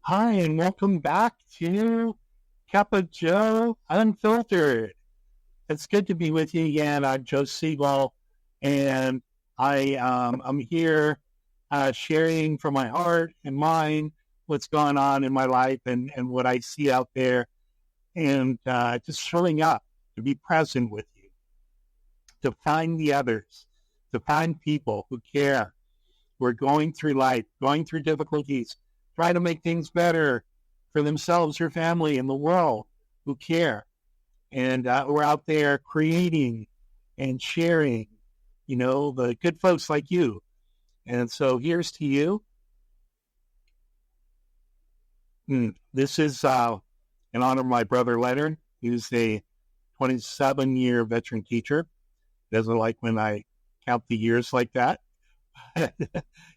Hi, and welcome back to Kappa Joe Unfiltered. It's good to be with you again. I'm Joe Segal, and I'm here sharing from my heart and mind what's going on in my life and what I see out there, and just showing up to be present with you, to find the others, to find people who care, who are going through life, going through difficulties, trying to make things better for themselves, their family, and the world, who care. And we're out there creating and sharing, the good folks like you. And so here's to you. This is in honor of my brother Leonard, who's a 27-year veteran teacher. Doesn't like when I count the years like that.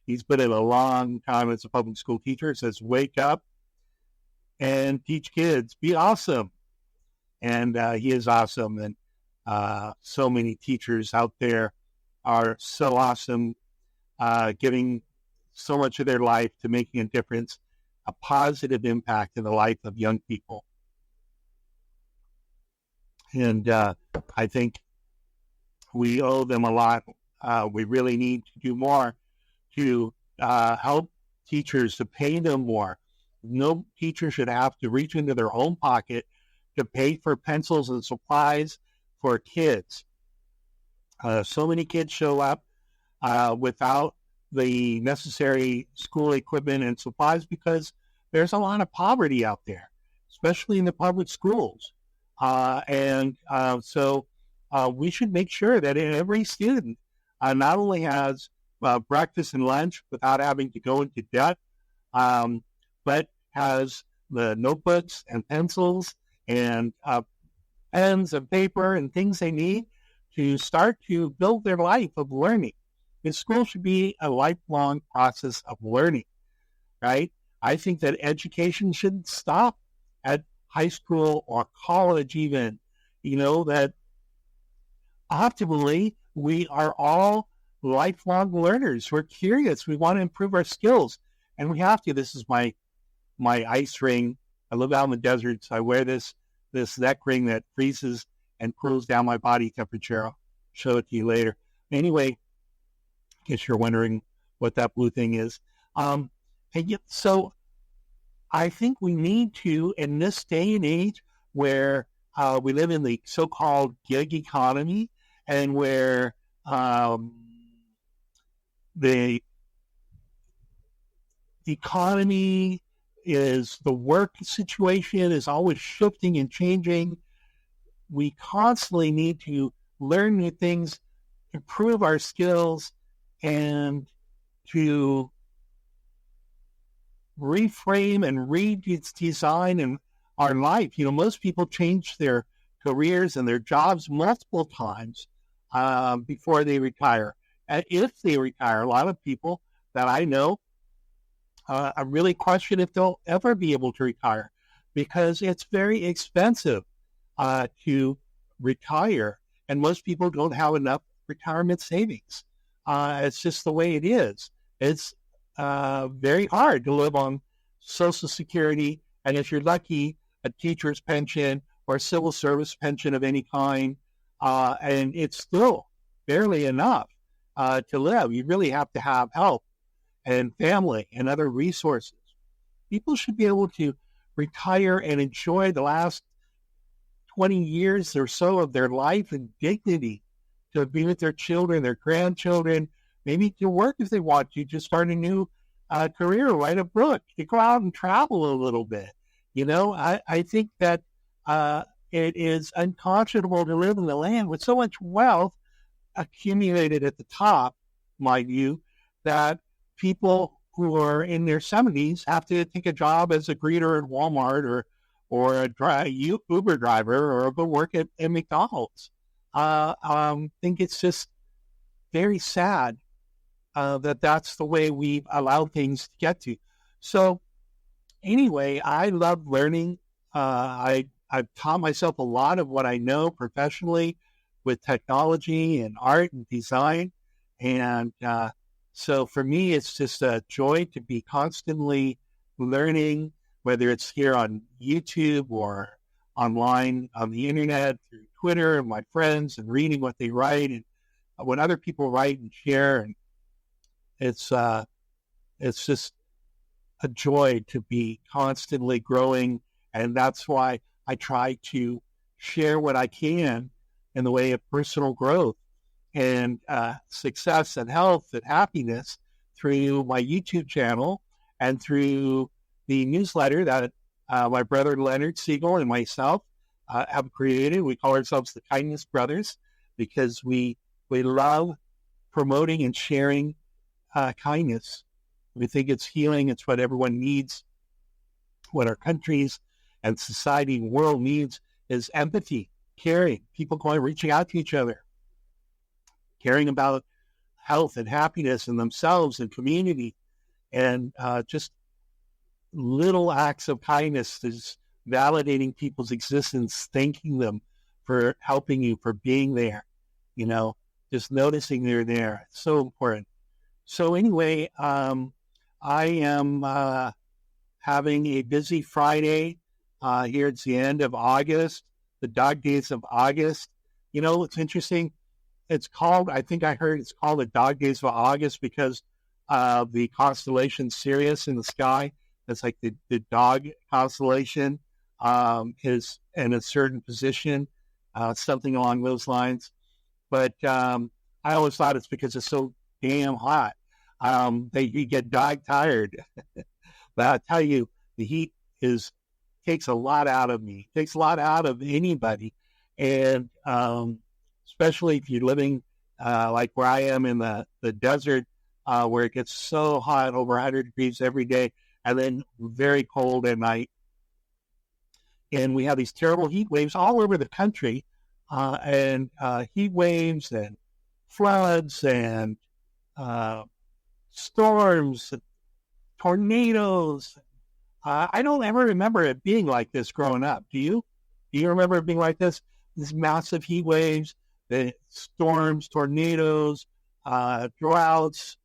He's been in a long time as a public school teacher. Says, wake up and teach kids. Be awesome. And he is awesome. And so many teachers out there are so awesome, giving so much of their life to making a difference, a positive impact in the life of young people. And I think we owe them a lot. We really need to do more to help teachers, to pay them more. No teacher should have to reach into their own pocket to pay for pencils and supplies for kids. So many kids show up without the necessary school equipment and supplies because there's a lot of poverty out there, especially in the public schools. So we should make sure that every student not only has breakfast and lunch without having to go into debt, but has the notebooks and pencils and pens and paper and things they need to start to build their life of learning. Because school should be a lifelong process of learning, right? I think that education shouldn't stop at high school or college even. That optimally we are all lifelong learners. We're curious. We want to improve our skills, and we have to. This is my ice ring. I live out in the desert, so I wear this neck ring that freezes and cools down my body temperature. I'll show it to you later. Anyway, in case you're wondering what that blue thing is. So I think we need to, in this day and age where we live in the so-called gig economy and where the economy the work situation is always shifting and changing. We constantly need to learn new things, improve our skills, and to reframe and redesign in our life. Most people change their careers and their jobs multiple times before they retire. And if they retire, a lot of people that I know, I really question if they'll ever be able to retire because it's very expensive to retire, and most people don't have enough retirement savings. It's just the way it is. It's very hard to live on Social Security, and if you're lucky, a teacher's pension or a civil service pension of any kind, and it's still barely enough to live. You really have to have help and family and other resources. People should be able to retire and enjoy the last 20 years or so of their life in dignity, to be with their children, their grandchildren, maybe to work if they want to start a new career, write a book, to go out and travel a little bit. I think that it is unconscionable to live in the land with so much wealth accumulated at the top, mind you, that people who are in their 70s have to take a job as a greeter at Walmart or a Uber driver or go work at McDonald's. I think it's just very sad that that's the way we've allowed things to get to. So anyway, I love learning. I've taught myself a lot of what I know professionally with technology and art and design. And so for me, it's just a joy to be constantly learning whether it's here on YouTube or online on the internet, through Twitter and my friends, and reading what they write and what other people write and share. And it's just a joy to be constantly growing. And that's why I try to share what I can in the way of personal growth and success and health and happiness through my YouTube channel and through the newsletter that my brother Leonard Segal and myself have created. We call ourselves the Kindness Brothers because we love promoting and sharing kindness. We think it's healing. It's what everyone needs. What our countries and society and world needs is empathy, caring, people reaching out to each other, caring about health and happiness and themselves and community, and just little acts of kindness, is validating people's existence, thanking them for helping you, for being there, just noticing they're there. It's so important. So anyway, I am having a busy Friday here. It's the end of August, the dog days of August. It's interesting. I think I heard it's called the dog days of August because the constellation Sirius in the sky, that's like the dog constellation, is in a certain position, something along those lines. But I always thought it's because it's so damn hot. You get dog tired. But I tell you, the heat takes a lot out of me, takes a lot out of anybody. And especially if you're living like where I am in the desert, where it gets so hot, over 100 degrees every day, and then very cold at night. And we have these terrible heat waves all over the country, and heat waves and floods and storms, and tornadoes. I don't ever remember it being like this growing up. Do you? Do you remember it being like this? These massive heat waves, the storms, tornadoes, droughts,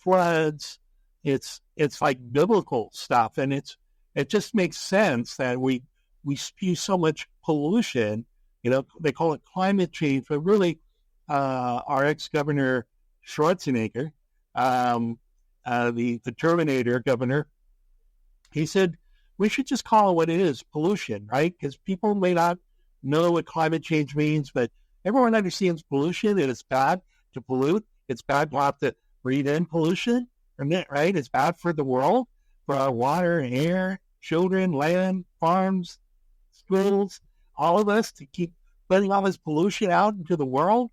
floods. It's like biblical stuff, and it just makes sense that we spew so much pollution. They call it climate change, but really, our ex-governor Schwarzenegger, the Terminator governor, he said we should just call it what it is, pollution, right? Because people may not know what climate change means, but everyone understands pollution, and it's bad to pollute. It's bad to have to breathe in pollution, right? It's bad for the world, for our water, air, children, land, farms, schools, all of us, to keep letting all this pollution out into the world,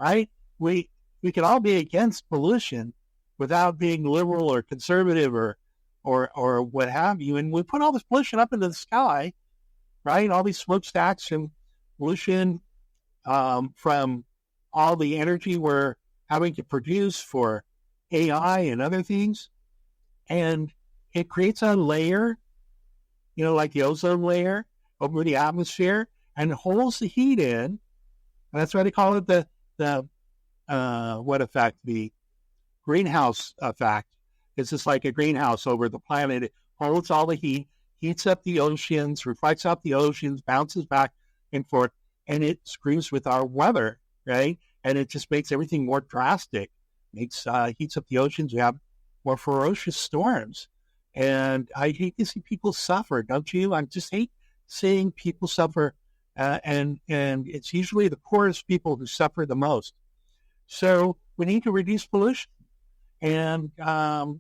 right? We can all be against pollution without being liberal or conservative or what have you. And we put all this pollution up into the sky, right? All these smokestacks and pollution from all the energy we're having to produce for AI and other things. And it creates a layer, like the ozone layer over the atmosphere, and holds the heat in. And that's why they call it the what effect? The greenhouse effect. It's just like a greenhouse over the planet. It holds all the heat, heats up the oceans, reflects off the oceans, bounces back and forth, and it screws with our weather, right? And it just makes everything more drastic. Heats up the oceans. We have more ferocious storms. And I hate to see people suffer, don't you? I just hate seeing people suffer. And it's usually the poorest people who suffer the most. So we need to reduce pollution. And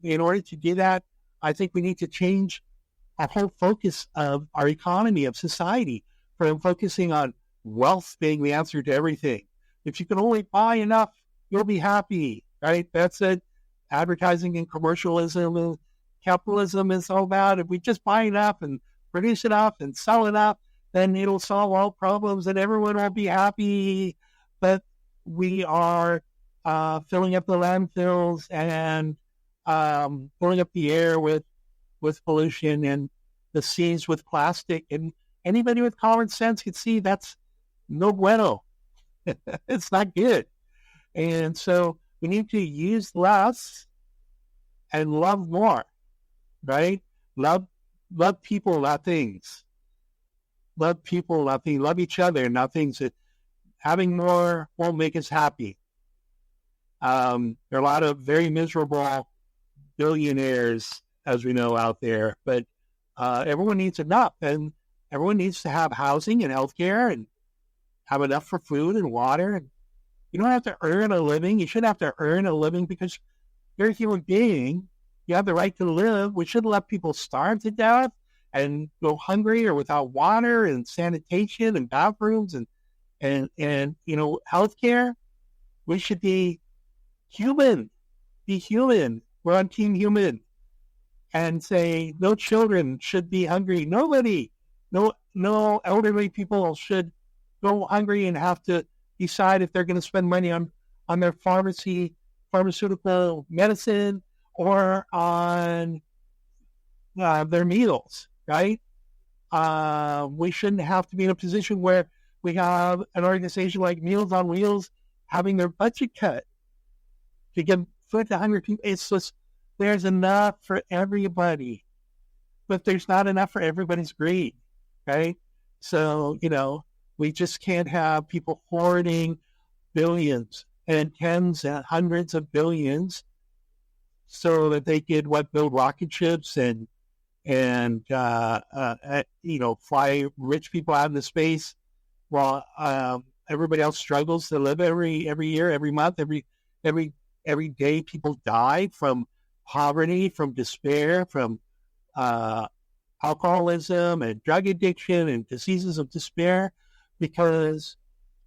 in order to do that, I think we need to change our whole focus of our economy, of society, from focusing on wealth being the answer to everything. If you can only buy enough, you'll be happy, right? That's it. Advertising and commercialism and capitalism is all about. If we just buy enough and produce enough and sell enough, then it'll solve all problems and everyone will be happy. But we are filling up the landfills and filling up the air with pollution, and the seas with plastic. And anybody with common sense can see that's no bueno. It's not good. And so we need to use less and love more. right? Love, love people, not things. Love people, not things. Love each other, not things. That having more won't make us happy. There are a lot of very miserable billionaires, as we know, out there, but everyone needs enough, and everyone needs to have housing and healthcare and have enough for food and water. And you don't have to earn a living. You shouldn't have to earn a living because you're a human being. You have the right to live. We shouldn't let people starve to death and go hungry or without water and sanitation and bathrooms and healthcare. We should be human. Be human. We're on Team Human. And say no children should be hungry. Nobody, no elderly people should go hungry and have to decide if they're going to spend money on their pharmaceutical medicine or on their meals, right? We shouldn't have to be in a position where we have an organization like Meals on Wheels having their budget cut to give food to hungry people. It's just, there's enough for everybody, but there's not enough for everybody's greed, right? So, we just can't have people hoarding billions and tens and hundreds of billions so that they could build rocket ships and fly rich people out into space while everybody else struggles to live every year, every month, every day. People die from poverty, from despair, from alcoholism and drug addiction and diseases of despair, because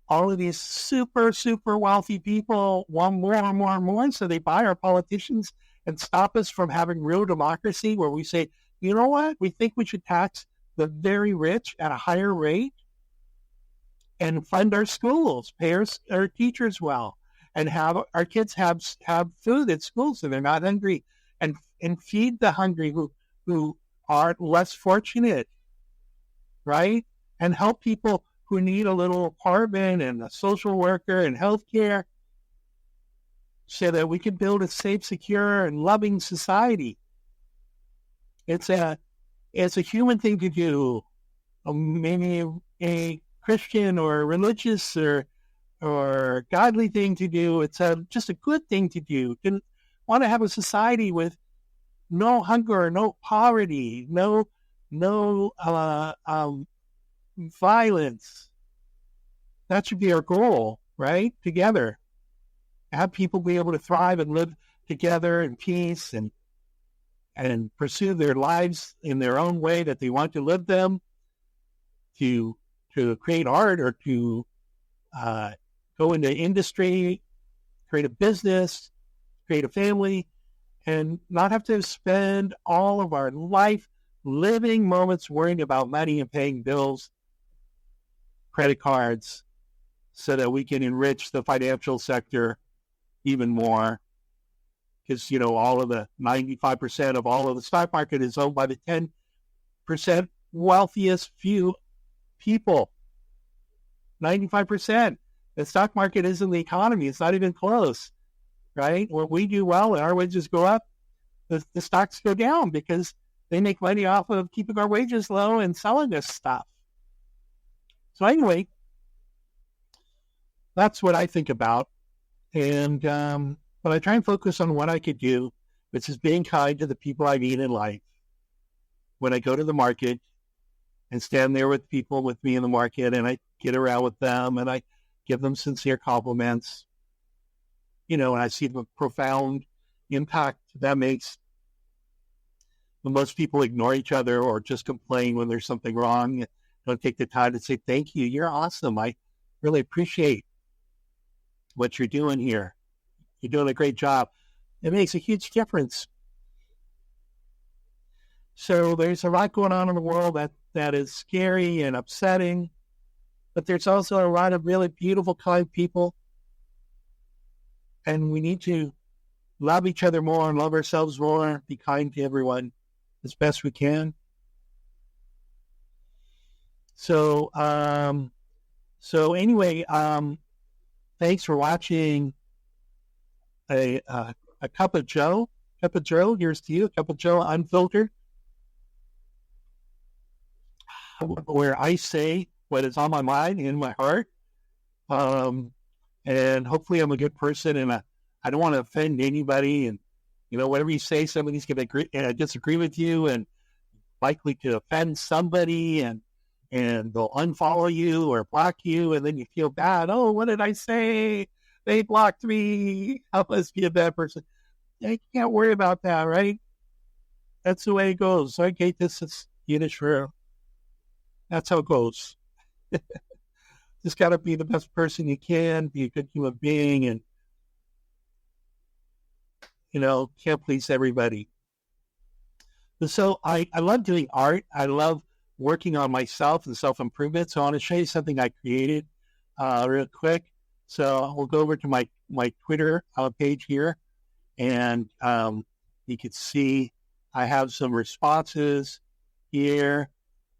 all of these super, super wealthy people want more and more and more. So they buy our politicians and stop us from having real democracy where we say, you know what? We think we should tax the very rich at a higher rate and fund our schools, pay our teachers well, and have our kids have food at school so they're not hungry, and feed the hungry who are less fortunate, right? And help people who need a little apartment and a social worker and healthcare so that we can build a safe, secure, and loving society. It's a human thing to do. Maybe a Christian or religious or godly thing to do. It's just a good thing to do. To want to have a society with no hunger, no poverty, no violence. That should be our goal, right? Together. Have people be able to thrive and live together in peace and pursue their lives in their own way that they want to live them, to create art or to go into industry, create a business, create a family, and not have to spend all of our life living moments worrying about money and paying bills, credit cards, so that we can enrich the financial sector even more. Because, all of the 95% of all of the stock market is owned by the 10% wealthiest few people. 95%. The stock market isn't the economy. It's not even close, right? When we do well and our wages go up, the stocks go down because they make money off of keeping our wages low and selling us stuff. So anyway, that's what I think about. And but I try and focus on what I could do, which is being kind to the people I meet in life. When I go to the market and stand there with people with me in the market and I get around with them and I give them sincere compliments, and I see the profound impact that makes. When most people ignore each other or just complain when there's something wrong, don't take the time to say, thank you, you're awesome. I really appreciate what you're doing here. You're doing a great job. It makes a huge difference. So there's a lot going on in the world that is scary and upsetting, but there's also a lot of really beautiful, kind people. And we need to love each other more and love ourselves more, be kind to everyone as best we can. So anyway, thanks for watching a Cup of Joe Cup of Joe, here's to you. Cup of Joe Unfiltered, where I say what is on my mind and in my heart. And hopefully I'm a good person, and I don't want to offend anybody. And, whatever you say, somebody's going to disagree with you and likely to offend somebody, and they'll unfollow you or block you, and then you feel bad. Oh, what did I say? They blocked me. I must be a bad person. I can't worry about that, right? That's the way it goes. Okay, this is Yiddish for that's how it goes. Just got to be the best person you can, be a good human being, and, can't please everybody. So I love doing art. I love working on myself and self-improvement. So I want to show you something I created real quick. So we'll go over to my Twitter page here, and you can see I have some responses here.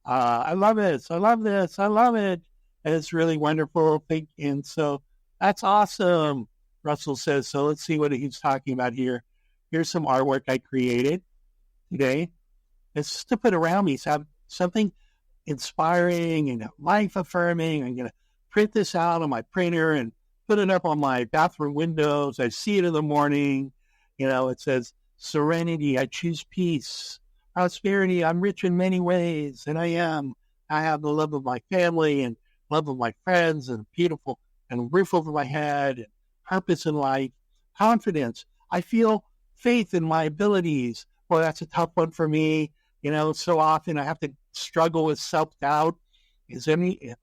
I love it. I love this. I love it. And it's really wonderful. And so that's awesome, Russell says. So let's see what he's talking about here. Here's some artwork I created today. It's just to put around me. So have something inspiring and life-affirming. I'm going to print this out on my printer and put it up on my bathroom windows. I see it in the morning. It says, serenity, I choose peace. Prosperity, I'm rich in many ways, and I am. I have the love of my family and love of my friends and beautiful and roof over my head and purpose in life. Confidence, I feel faith in my abilities. Well, that's a tough one for me. So often I have to struggle with self-doubt.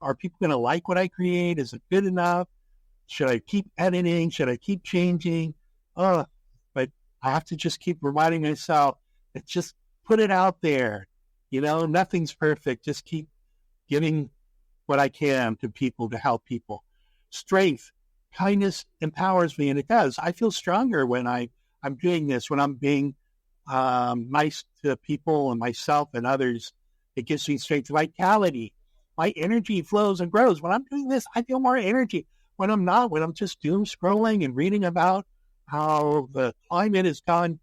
Are people going to like what I create? Is it good enough? Should I keep editing? Should I keep changing? But I have to just keep reminding myself that just put it out there. Nothing's perfect. Just keep giving what I can to people to help people. Strength, kindness empowers me, and it does. I feel stronger when I'm doing this, when I'm being nice to people and myself and others. It gives me strength, vitality. My energy flows and grows. When I'm doing this, I feel more energy. When I'm not, when I'm just doom scrolling and reading about how the climate has gone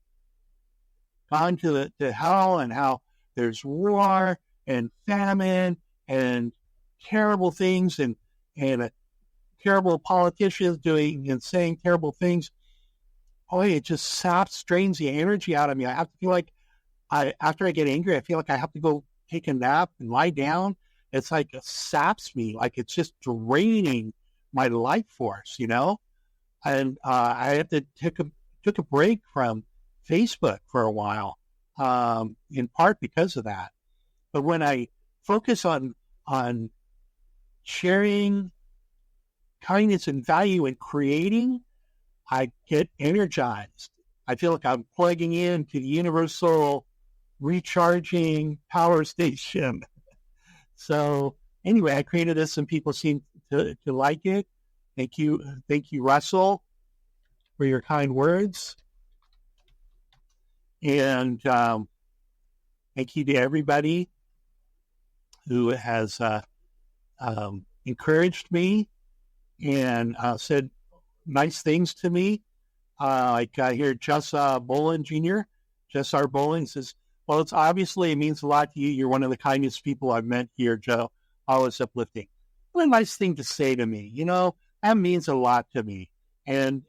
to hell, and how there's war and famine and terrible things, and terrible politicians doing and saying terrible things. Boy, it just drains the energy out of me. I have to feel like after I get angry, I feel like I have to go take a nap and lie down. It's like it saps me, like it's just draining my life force, And I had to took a break from Facebook for a while, in part because of that. But when I focus on sharing kindness and value and creating, I get energized. I feel like I'm plugging into the universal recharging power station. So anyway, I created this and people seem to like it. Thank you, Russell, for your kind words. And thank you to everybody who has encouraged me and said nice things to me. Like I hear Jess Bolin Jr., Jess R. Bolin says, well, it means a lot to you. You're one of the kindest people I've met here, Joe. Always uplifting. What a nice thing to say to me. That means a lot to me. And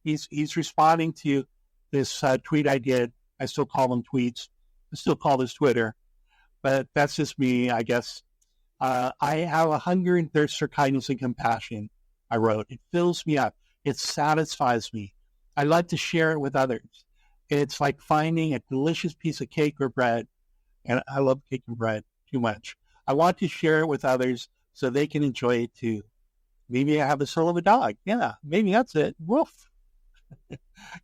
he's responding to this tweet I did. I still call them tweets. I still call this Twitter. But that's just me, I guess. I have a hunger and thirst for kindness and compassion, I wrote. It fills me up. It satisfies me. I like to share it with others. It's like finding a delicious piece of cake or bread. And I love cake and bread too much. I want to share it with others so they can enjoy it too. Maybe I have the soul of a dog. Yeah, maybe that's it. Woof.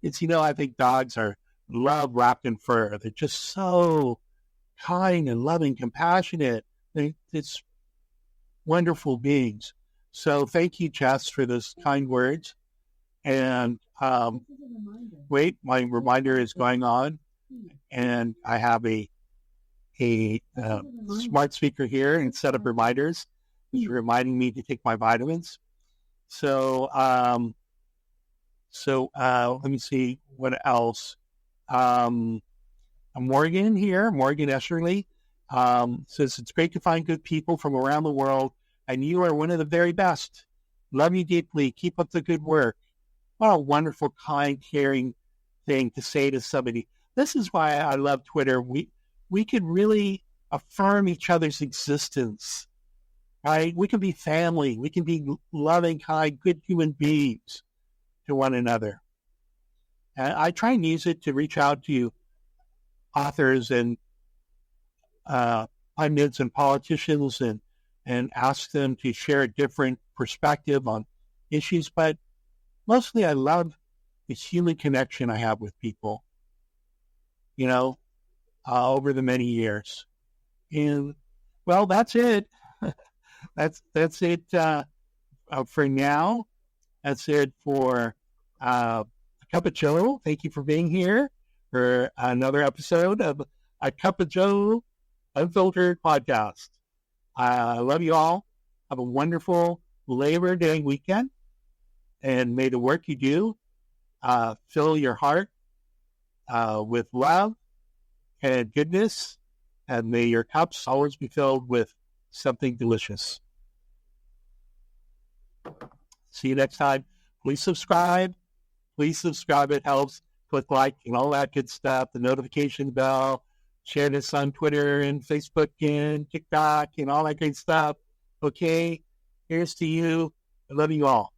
It's, I think dogs are love wrapped in fur. They're just so kind and loving, compassionate. It's wonderful beings. So thank you, Jess, for those kind words. And wait, my reminder is going on. And I have a smart speaker here instead of reminders. It's reminding me to take my vitamins. So let me see what else. Morgan here, Morgan Escherly, says it's great to find good people from around the world, and you are one of the very best. Love you deeply. Keep up the good work. What a wonderful, kind, caring thing to say to somebody. This is why I love Twitter. We could really affirm each other's existence, right? We can be family. We can be loving, kind, good human beings to one another. And I try and use it to reach out to authors and pundits and politicians and ask them to share a different perspective on issues. But mostly I love the human connection I have with people, over the many years. And, well, that's it. that's it for now. That's it for A Cup of Joe. Thank you for being here for another episode of A Cup of Joe Unfiltered Podcast. I love you all. Have a wonderful Labor Day weekend. And may the work you do fill your heart with love and goodness. And may your cups always be filled with something delicious. See you next time. Please subscribe. It helps. Click like and all that good stuff. The notification bell. Share this on Twitter and Facebook and TikTok and all that great stuff. Okay? Here's to you. I love you all.